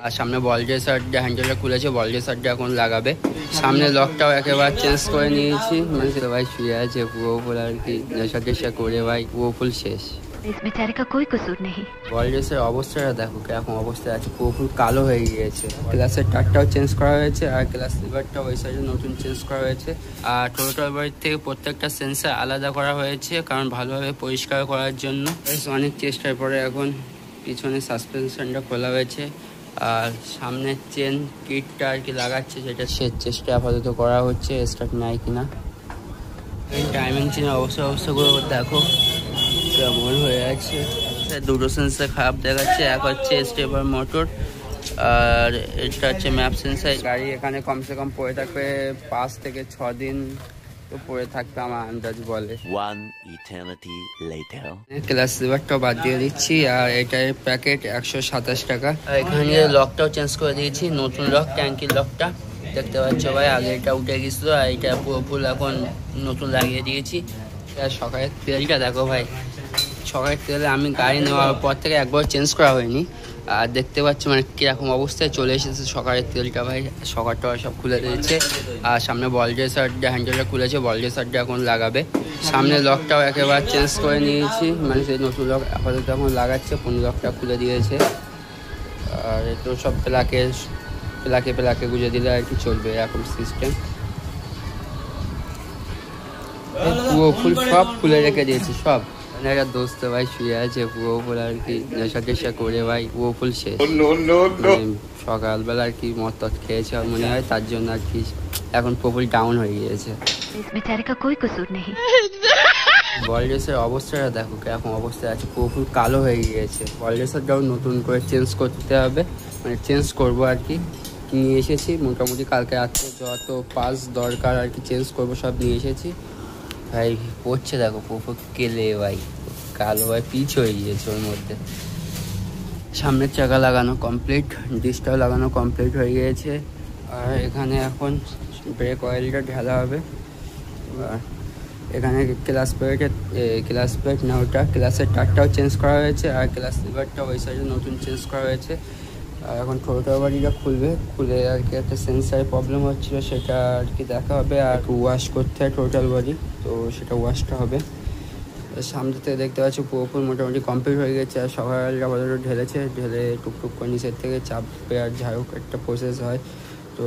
আর সামনে বল রেসারটা হ্যান্ডেলটা খুলেছে, বল রেসারটা এখন লাগাবে। সামনে লকটাও একেবারে চেঞ্জ করে নিয়েছি। মানে ভাই শুয়ে আছে পুরো ফুল আর কি, নেশা টেশা করে ভাই পুরো ফুল শেষ। इस बेचारे का कोई कसूर नहीं। বল রেসের অবস্থাটা দেখো কিরকম অবস্থায় আছে, পুরো ফুল কালো হয়ে গিয়েছে। ক্লাসের টারটাও চেঞ্জ করা হয়েছে আর ক্লাস লিভারটা ওই সাইডে নতুন চেঞ্জ করা হয়েছে। আর টোটাল বাড়ির থেকে প্রত্যেকটা সেন্সার আলাদা করা হয়েছে কারণ ভালোভাবে পরিষ্কার করার জন্য। অনেক চেষ্টার পরে এখন পিছনে সাসপেনশনটা খোলা হয়েছে আর সামনের চেন কিটটা আর কি লাগাচ্ছে, সেটা চেষ্টা আপাতত করা হচ্ছে স্টার্ট নাই কিনা। টাইমিং চেনের অবস্থাগুলো দেখো কেমন হয়ে আছে। দুটো সেন্সার খারাপ দেখাচ্ছে, এক হচ্ছে স্টেপার মোটর আর এটা হচ্ছে ম্যাপ সেন্সার। গাড়ি এখানে কমসে কম পড়ে থাকবে 5 থেকে 6 দিন তো পড়ে থাকবে আমার আন্দাজ বলে। ক্লাস লিভারটাও বাদ দিয়ে দিচ্ছি আর এটার প্যাকেট 127 টাকা। এখানে লকটাও চেঞ্জ করে দিয়েছি, নতুন লক, ট্যাঙ্কির লকটা দেখতে পাচ্ছ ভাই। আগে এটা উঠে গেছিল আর এটা পুরো ফুল এখন নতুন লাগিয়ে দিয়েছি। সকালের তেলটা দেখো ভাই, সকালের তেলে আমি গাড়ি নেওয়ার পর থেকে একবার চেঞ্জ করা হয়নি আর দেখতে পাচ্ছি মানে কিরকম অবস্থায় চলে এসেছে সকালের তেলটা ভাই। সকালটা সব খুলে দিয়েছে আর সামনে বল রেসারটা হ্যান্ডেলটা খুলেছে, বল রেসারটা এখন লাগাবে। সামনে লকটাও একেবারে চেঞ্জ করে নিয়েছি, মানে সেই নতুন লক আপাতত এখন লাগাচ্ছে, কোন লকটা খুলে দিয়েছে। আর তো সব প্লাকে গুঁজে দিলে আর কি চলবে এরকম সিস্টেম। পুরো ফুল সব খুলে রেখে দিয়েছি সব। একটা দোস্ত ভাই শুয়ে আছে পুরো ফুল আর কি, নেশা টেশা করে ভাই পুরো ফুল শেষ। সকালবেলা আর কি মদ টদ খেয়েছে মনে হয়, তার জন্য আর কি এখন পুরো ডাউন হয়ে গিয়েছে। বল রেসের অবস্থাটা দেখো কিরকম অবস্থায় আছে, পুরো ফুল কালো হয়ে গিয়েছে। বল রেসারটাও নতুন করে চেঞ্জ করতে হবে, মানে চেঞ্জ করবো আর কি। নিয়ে এসেছি মোটামুটি কালকে রাত্রে যত পাস দরকার আর কি চেঞ্জ করবো সব নিয়ে এসেছি ভাই। পড়ছে দেখো পুরো কেলে ভাই, কালো ভাই পিচ হয়ে গিয়েছে ওর মধ্যে। সামনের চাকা লাগানো কমপ্লিট, ডিসটাও লাগানো কমপ্লিট হয়ে গিয়েছে আর এখানে এখন ব্রেক অয়েলটা ঢালা হবে। আর এখানে ক্লাস প্লেট না ওটা ক্লাসের টারটাও চেঞ্জ করা হয়েছে আর ক্লাস লিভারটা ওই সাইডে নতুন চেঞ্জ করা হয়েছে। আর এখন টোটাল বাড়িটা খুলে আর কি একটা সেন্সারের প্রবলেম হচ্ছিলো, সেটা আর কি দেখা হবে। আর ওয়াশ করতে হয় টোটাল বডি, তো সেটা ওয়াশটা হবে। সামনে থেকে দেখতে পাচ্ছি পুরোপুরি মোটামুটি কমপ্লিট হয়ে গেছে আর সকালে আপাতত ঢেলে টুকটুক করে নিচের থেকে চাপে আর ঝাড়ুক একটা প্রসেস হয়। তো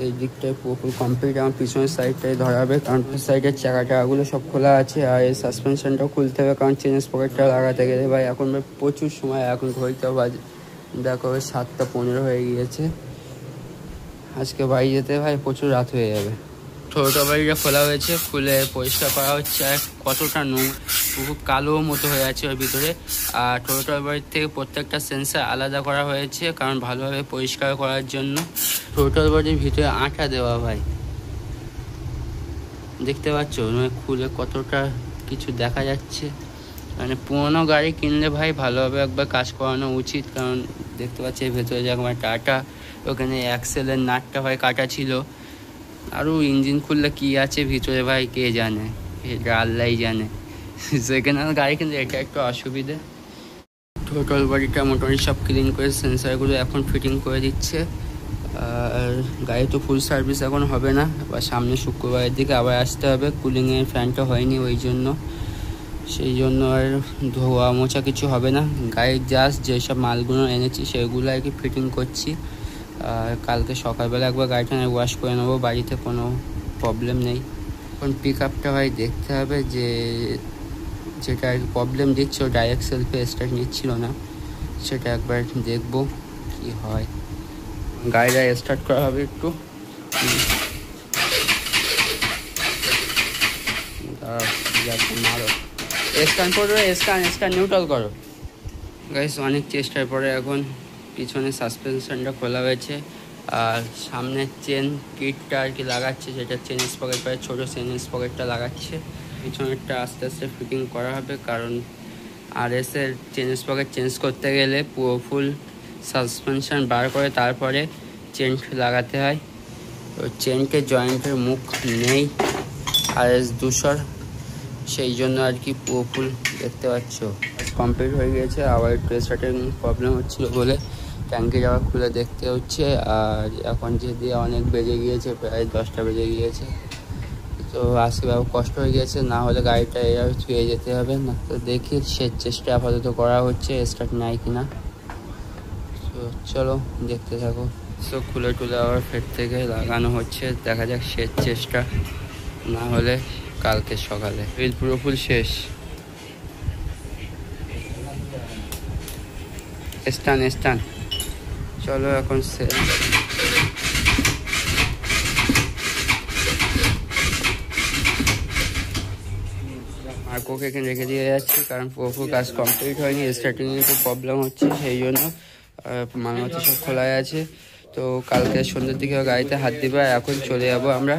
এই দিকটায় পুরোপুরি কমপ্লিট। আমার পিছনের সাইডটাই ধরা হবে কারণ সাইডের চাকাটাগুলো সব খোলা আছে আর এই সাসপেনশনটাও খুলতে হবে কারণ চেঞ্জ পকেটটা লাগাতে গেলে ভাই এখন প্রচুর সময়, এখন ঘড়িতে বাজে দেখো 7:15 হয়ে গিয়েছে। আজকে বাড়ি যেতে ভাই প্রচুর রাত হয়ে যাবে। ছোটো বাড়িটা খোলা হয়েছে, খুলে পরিষ্কার করা হচ্ছে আর কতটা খুব কালো মতো হয়ে আছে ওর ভিতরে। আর ছোটো বাড়ির থেকে প্রত্যেকটা সেন্সার আলাদা করা হয়েছে কারণ ভালোভাবে পরিষ্কার করার জন্য। ছোটো বাড়ির ভিতরে আঠা দেওয়া ভাই, দেখতে পাচ্ছ মানে খুলে কতটা কিছু দেখা যাচ্ছে। মানে পুরোনো গাড়ি কিনলে ভাই ভালোভাবে একবার কাজ করানো উচিত কারণ দেখতে পাচ্ছি ভেতরে যেরকম টাটা, ওখানে অ্যাক্সেলের নাটটা ভাই কাটা ছিল। আরও ইঞ্জিন খুললে কী আছে ভিতরে ভাই কে জানে, এটা আল্লাহ জানে। সেখানে গাড়ি কিন্তু এটা একটু অসুবিধে। টোটাল বডিটা মোটামুটি সব ক্লিন করে সেন্সারগুলো এখন ফিটিং করে দিচ্ছে। আর গাড়ি তো ফুল সার্ভিস এখন হবে না, আবার সামনে শুক্রবারের দিকে আবার আসতে হবে। কুলিংয়ের ফ্যানটা হয়নি ওই জন্য, সেই জন্য আর ধোয়া মোছা কিছু হবে না। গাড়ির জাস্ট যেসব মালগুলো এনেছি সেগুলো আর কি ফিটিং করছি। আর কালকে সকালবেলা একবার গাড়িটা ওয়াশ করে নেবো, বাড়িতে কোনো প্রবলেম নেই। এখন পিক আপটা ভাই দেখতে হবে যে যেটা আর কি প্রবলেম দিচ্ছে, ও ডাইরেক্ট সেলফে স্টার্ট নিচ্ছিল না, সেটা একবার দেখবো কি হয়। গাড়িটা স্টার্ট করা হবে একটু, মারো স্ক্যান করবে, স্ক্যান নিউট্রাল করো। গাইস অনেক চেষ্টার পরে এখন পিছনে সাসপেনশনটা খোলা হয়েছে আর সামনের চেন কিটটা আর কি লাগাচ্ছে, সেটা চেন স্পকেট পায় ছোটো চেন স্পকেটটা লাগাচ্ছে। পিছনেরটা আস্তে আস্তে ফিটিং করা হবে কারণ আরএসের চেন স্পকেট চেঞ্জ করতে গেলে পুরো ফুল সাসপেনশন বার করে তারপরে চেন লাগাতে হয়। তো চেনকে জয়েন্টের মুখ নেই RS 200, সেই জন্য আর কি পুরো ফুল দেখতে পাচ্ছ কমপ্লিট হয়ে গিয়েছে। আবার একটু স্টার্টিং প্রবলেম হচ্ছিলো বলে ট্যাঙ্কি যাওয়া খুলে দেখতে হচ্ছে। আর এখন যেদি অনেক বেজে গিয়েছে, প্রায় 10টা বেজে গিয়েছে, তো আসতে বাবু কষ্ট হয়ে গিয়েছে, না হলে গাড়িটা এভাবে ছুঁয়ে যেতে হবে না। তো দেখি সে চেষ্টা আপাতত করা হচ্ছে, স্টার্ট নেয় কিনা। তো চলো দেখতে থাকো। তো খুলে টুলে আবার ফের থেকে লাগানো হচ্ছে, দেখা যাক শেষ চেষ্টা, না হলে কালকে সকালে। হুইল পুরো ফুল শেষ। স্টান চলো এখন মার্কোকে এখানে রেখে দিয়ে যাচ্ছি, কারণ পুরো কাজ কমপ্লিট হয়নি, স্টার্টিংয়ে একটু প্রবলেম হচ্ছে, সেই জন্য মালমাতি সব খোলাই আছে। তো কালকে সন্ধ্যের দিকে গাড়িতে হাত দিবে, এখন চলে যাবো আমরা।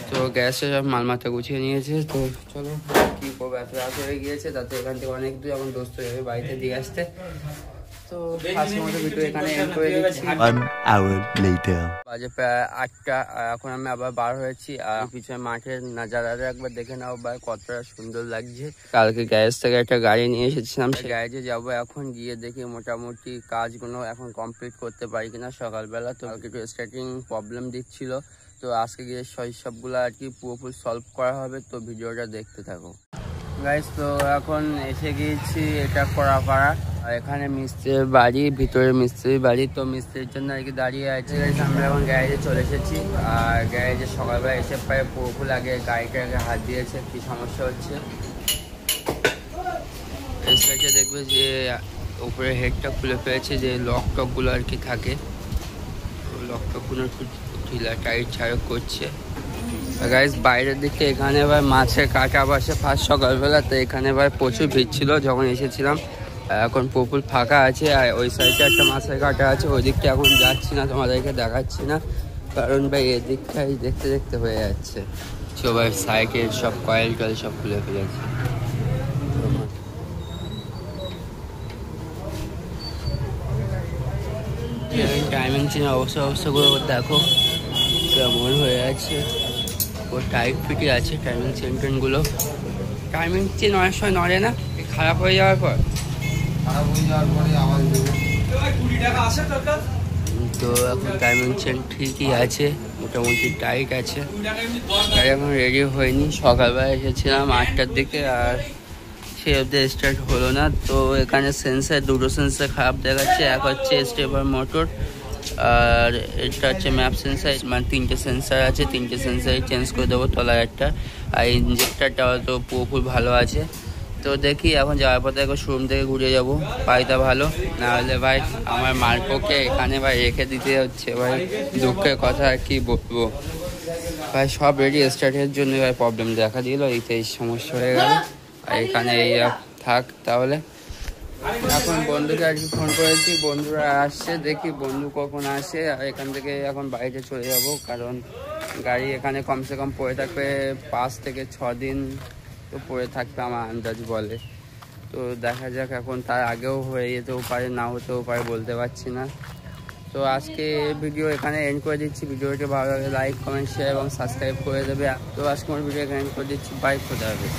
তো গ্যাসে সব মালমাতা গুছিয়ে নিয়েছে। তো চলো কী করবো, এত রাত হয়ে গিয়েছে, তাতে এখান থেকে অনেক দূর এখন দোস্ত যাবে বাড়িতে দিয়ে আসতে। তো আজকের মতো ভিডিও এখানে এন্ড করে দিচ্ছি। 1 hour later বাজে প্রায় 8টা, এখন আমি আবার বার হয়েছি। আর পিছনে মাঠের নাজারাটা একবার দেখে নাও ভাই, কতটা সুন্দর লাগছে। কালকে গ্যারেজ থেকে একটা গাড়ি নিয়ে এসেছিলাম, সেই গ্যারেজে যাবো। এখন গিয়ে দেখি মোটামুটি কাজগুলো এখন কমপ্লিট করতে পারি কিনা সকালবেলা। তো কালকে একটু স্টার্টিং প্রবলেম দিচ্ছিল, তো আজকে গিয়ে সবগুলো আর কি পুরোপুরি সলভ করা হবে। তো ভিডিওটা দেখতে থাকো গাইস। তো এখন এসে গিয়েছি এটা করাপাড়া, আর এখানে মিস্ত্রির বাড়ি, ভিতরে মিস্ত্রির বাড়ি। তো মিস্ত্রির জন্য আর কি দাঁড়িয়ে আছে। আমরা এখন গ্যারেজে চলে এসেছি, আর গ্যারেজে সকালবেলা এসে প্রায় পুরোপুরি আগে গাড়িটাকে হাত দিয়েছে, কি সমস্যা হচ্ছে এই সাইডে দেখবে যে উপরে হেডটা খুলে ফেলেছে, যে লক টকগুলো আর কি থাকে, লক টকগুলো ঢিলা টাইট ছাড়া করছে। গাইস বাইরের দিকে এখানে ভাই মাছের কাটা বসে ফার্স্ট সকালবেলা, তো এখানে ভাই প্রচুর ভিড় ছিল যখন এসেছিলাম। এখন পুকুর ফাঁকা আছে, আর ওই সাইডে একটা মাছের কাটা আছে, ওই দিকটা এখন যাচ্ছি না, তোমাদেরকে দেখাচ্ছি না, কারণ ভাই এদিকটাই দেখতে দেখতে হয়ে যাচ্ছে। সবাই সাইকেল সব কয়েল টয়েল সব খুলে ফেলেছে। টাইমিং চেন অবস্থা করে দেখো কেমন হয়ে আছে, ও টাইট ফিটই আছে টাইমিং চেনগুলো। টাইমিং চেন অনেক সময় নড়ে না, খারাপ হয়ে যাওয়ার পর তো এখন টাইমিং চেন ঠিকই আছে, মোটামুটি টাইট আছে। গাড়ি এখন রেডি হয়নি, সকালবেলা এসেছিলাম 8টার দিকে, আর সে অব্দি স্টার্ট হলো না। তো এখানে সেন্সার, দুটো সেন্সার খারাপ দেখাচ্ছে, এক হচ্ছে স্টেপার মোটর, আর এটা হচ্ছে ম্যাপ সেন্সার। মানে 3টে সেন্সার আছে, 3টে সেন্সারই চেঞ্জ করে দেবো তলার একটা। আর ইঞ্জেক্টারটা হয়তো পুরোপুরি ভালো আছে। তো দেখি এখন যাওয়ার পথে একবার শোরুম থেকে ঘুরে যাবো, পাইটা ভালো না হলে ভাই আমার মার্কোকে এখানে ভাই রেখে দিতে হচ্ছে ভাই, দুঃখের কথা আর কি বলবো ভাই। সব রেডি স্টার্টের জন্য ভাই প্রবলেম দেখা দিল, এই সমস্যা হয়ে গেল। আর এখানে এই থাক তাহলে। এখন বন্ধুকে আর কি ফোন করেছি, বন্ধুরা আসছে, দেখি বন্ধু কখন আসে। আর এখান থেকে এখন বাইরে চলে যাব, কারণ গাড়ি এখানে কমসে কম পড়ে থাকবে 5 থেকে 6 দিন তো পড়ে থাকবে আমার আন্দাজ বলে। তো দেখা যাক, এখন তার আগেও হয়ে যেতেও পারে, না হতেও পারে, বলতে পারছি না। তো আজকে ভিডিও এখানে এন্ড করে দিচ্ছি। ভিডিওটি ভালো লাগে লাইক কমেন্ট শেয়ার এবং সাবস্ক্রাইব করে দেবে। তো আজকে আমার ভিডিও এখানে এন্ড করে দিচ্ছি। বাই, খোদা হাফেজ।